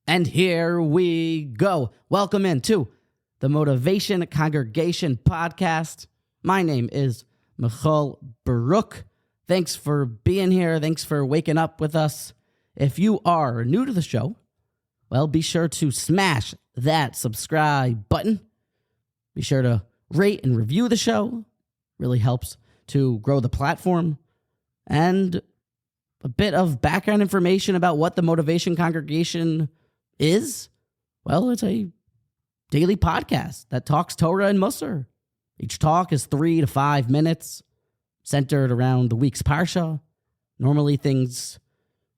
And here we go. Welcome into the Motivation Congregation podcast. My name is Michal Baruch. Thanks for being here. Thanks for waking up with us. If you are new to the show, well, be sure to smash that subscribe button. Be sure to rate and review the show. Really helps to grow the platform. And a bit of background information about what the Motivation Congregation is. Well, it's a daily podcast that talks Torah and Musar. Each talk is 3 to 5 minutes, centered around the week's Parsha. Normally things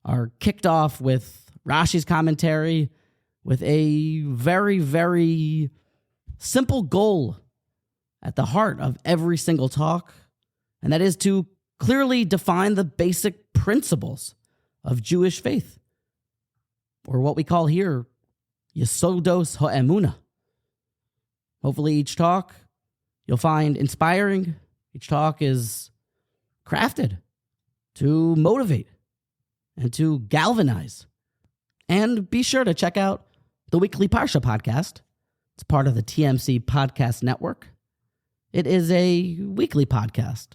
are kicked off with Rashi's commentary with a very, very simple goal at the heart of every single talk, and that is to clearly define the basic principles of Jewish faith, or what we call here, Yesodos HaEmunah. Hopefully each talk you'll find inspiring. Each talk is crafted to motivate and to galvanize. And be sure to check out the weekly Parsha podcast. It's part of the TMC Podcast Network. It is a weekly podcast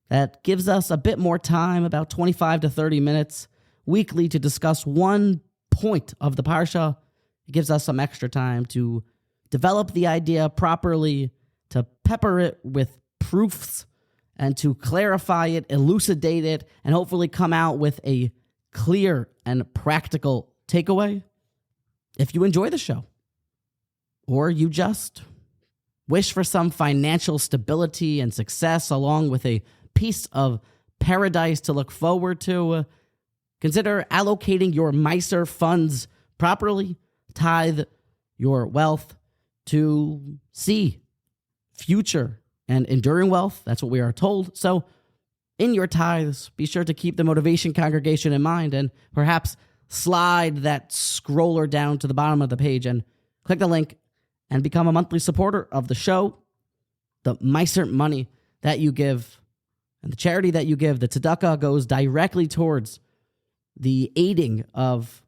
that gives us a bit more time, about 25 to 30 minutes weekly, to discuss one point of the Parsha. It gives us some extra time to develop the idea properly, to pepper it with proofs, and to clarify it, elucidate it, and hopefully come out with a clear and practical takeaway. If you enjoy the show, or you just wish for some financial stability and success along with a piece of paradise to look forward to, consider allocating your Meiser funds properly. Tithe your wealth to see future and enduring wealth. That's what we are told. So in your tithes, be sure to keep the Motivation Congregation in mind, and perhaps slide that scroller down to the bottom of the page and click the link and become a monthly supporter of the show. The Meiser money that you give and the charity that you give, the tzedakah, goes directly towards the aiding of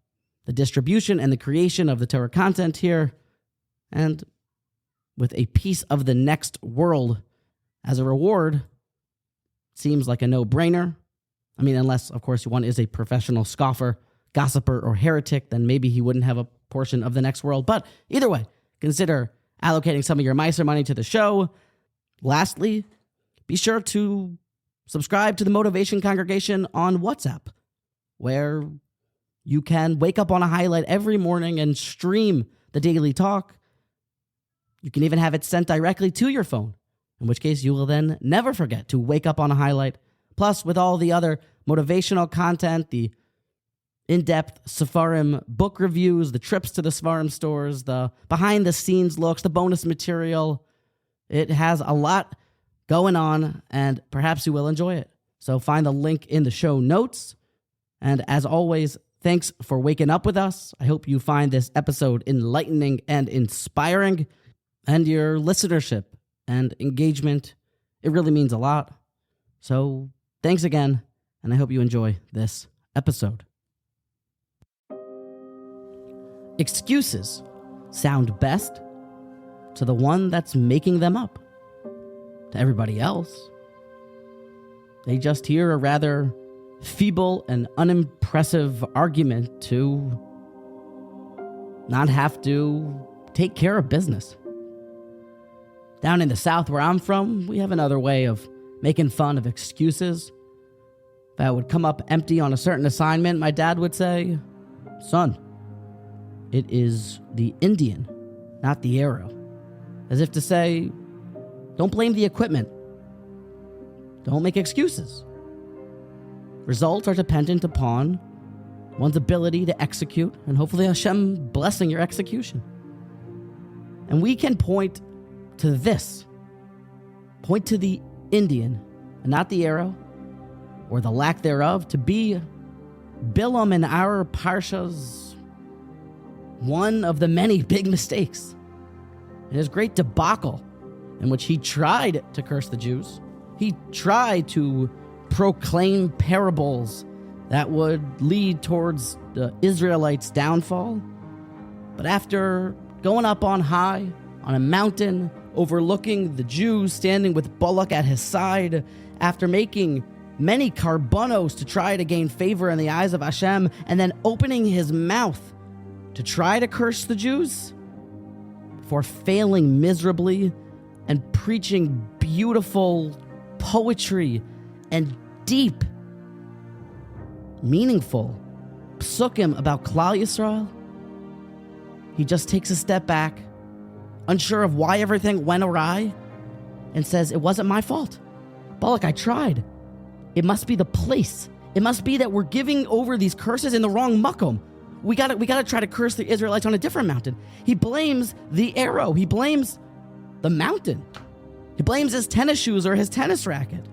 the distribution and the creation of the Torah content here, and with a piece of the next world as a reward. Seems like a no-brainer. I mean, unless, of course, one is a professional scoffer, gossiper, or heretic, then maybe he wouldn't have a portion of the next world. But either way, consider allocating some of your Meiser money to the show. Lastly, be sure to subscribe to the Motivation Congregation on WhatsApp, where you can wake up on a highlight every morning and stream the daily talk. You can even have it sent directly to your phone, in which case you will then never forget to wake up on a highlight. Plus, with all the other motivational content, the in-depth Sefarim book reviews, the trips to the Sefarim stores, the behind-the-scenes looks, the bonus material, it has a lot going on, and perhaps you will enjoy it. So find the link in the show notes. And as always, thanks for waking up with us. I hope you find this episode enlightening and inspiring. And your listenership and engagement, it really means a lot. So thanks again, and I hope you enjoy this episode. Excuses sound best to the one that's making them up. To everybody else, they just hear a rather feeble and unimpressive argument to not have to take care of business. Down in the South where I'm from, we have another way of making fun of excuses. If I would come up empty on a certain assignment, my dad would say, "Son, it is the Indian, not the arrow." As if to say, don't blame the equipment. Don't make excuses. Results are dependent upon one's ability to execute, and hopefully Hashem blessing your execution. And we can point to this. Point to the Indian, and not the arrow, or the lack thereof, to be Bilam in our Parsha's one of the many big mistakes. In his great debacle, in which he tried to curse the Jews, he tried to proclaim parables that would lead towards the Israelites' downfall. But after going up on high, on a mountain, overlooking the Jews, standing with Balak at his side, after making many karbanos to try to gain favor in the eyes of Hashem, and then opening his mouth to try to curse the Jews, before failing miserably and preaching beautiful poetry and deep, meaningful psukim about Klal Yisrael, he just takes a step back, unsure of why everything went awry, and says, it wasn't my fault. Balak, I tried. It must be the place. It must be that we're giving over these curses in the wrong makom. We gotta try to curse the Israelites on a different mountain. He blames the arrow. He blames the mountain. He blames his tennis shoes or his tennis racket,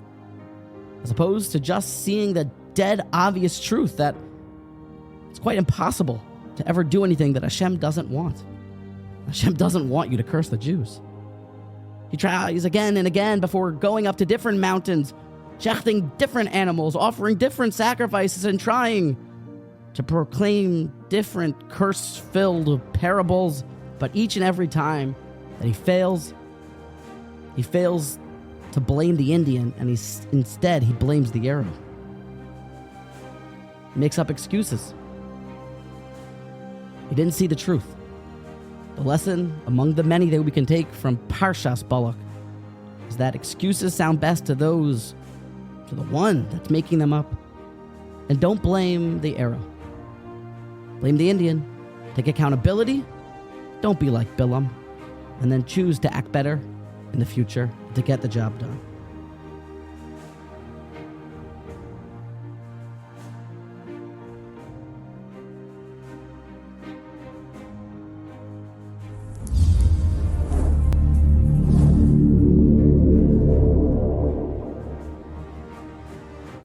as opposed to just seeing the dead obvious truth that it's quite impossible to ever do anything that Hashem doesn't want. Hashem doesn't want you to curse the Jews. He tries again and again before going up to different mountains, shechting different animals, offering different sacrifices, and trying to proclaim different curse-filled parables. But each and every time that he fails to blame the Indian, and instead he blames the arrow. He makes up excuses. He didn't see the truth. The lesson among the many that we can take from Parshas Balak is that excuses sound best to the one that's making them up. And don't blame the arrow. Blame the Indian. Take accountability. Don't be like Bilam. And then choose to act better in the future to get the job done.